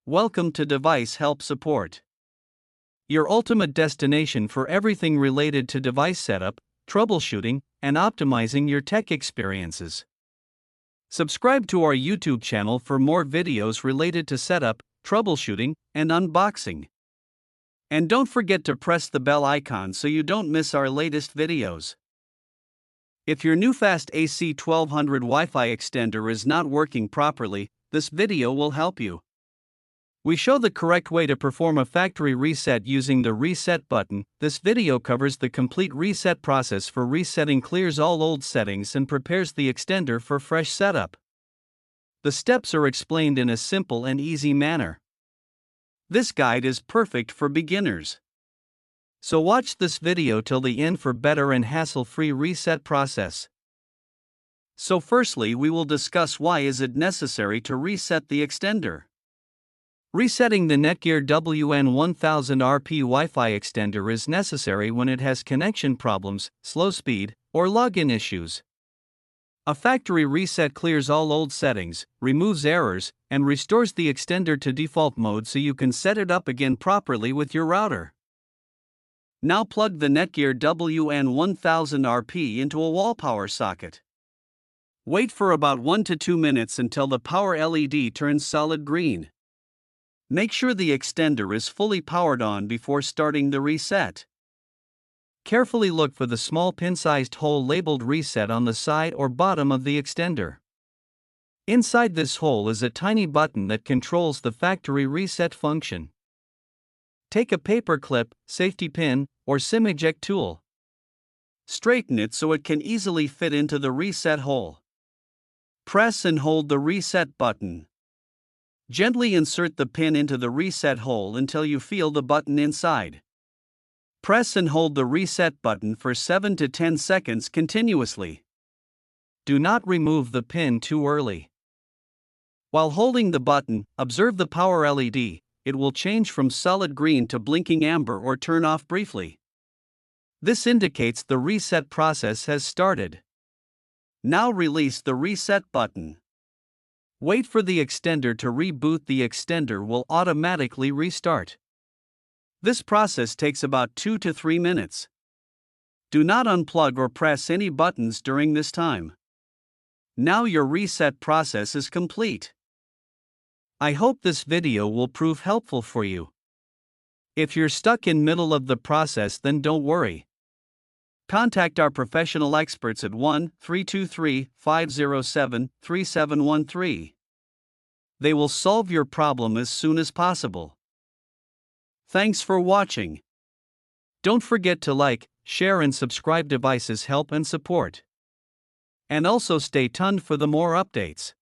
Welcome to Device Help Support, your ultimate destination for everything related to device setup, troubleshooting, and optimizing your tech experiences. Subscribe to our YouTube channel for more videos related to setup, troubleshooting, and unboxing. And don't forget to press the bell icon so you don't miss our latest videos. If your new fast AC 1200 Wi-Fi extender is not working properly, this video will help you. We show the correct way to perform a factory reset using the reset button. This video covers the complete reset process for resetting, clears all old settings, and prepares the extender for fresh setup. The steps are explained in a simple and easy manner. This guide is perfect for beginners. So watch this video till the end for better and hassle-free reset process. So firstly, we will discuss why is it necessary to reset the extender. Resetting the Netgear WN1000RP Wi-Fi extender is necessary when it has connection problems, slow speed, or login issues. A factory reset clears all old settings, removes errors, and restores the extender to default mode so you can set it up again properly with your router. Now plug the Netgear WN1000RP into a wall power socket. Wait for about 1 to 2 minutes until the power LED turns solid green. Make sure the extender is fully powered on before starting the reset. Carefully look for the small pin-sized hole labeled reset on the side or bottom of the extender. Inside this hole is a tiny button that controls the factory reset function. Take a paper clip, safety pin, or SIM eject tool. Straighten it so it can easily fit into the reset hole. Press and hold the reset button. Gently insert the pin into the reset hole until you feel the button inside. Press and hold the reset button for 7 to 10 seconds continuously. Do not remove the pin too early. While holding the button, observe the power LED. It will change from solid green to blinking amber or turn off briefly. This indicates the reset process has started. Now release the reset button. Wait for the extender to reboot. The extender will automatically restart. This process takes about 2 to 3 minutes. Do not unplug or press any buttons during this time. Now your reset process is complete. I hope this video will prove helpful for you. If you're stuck in middle of the process, then don't worry. Contact our professional experts at 1-323-507-3713. They will solve your problem as soon as possible. Thanks for watching. Don't forget to like, share and subscribe. Devices Help and Support. And also stay tuned for the more updates.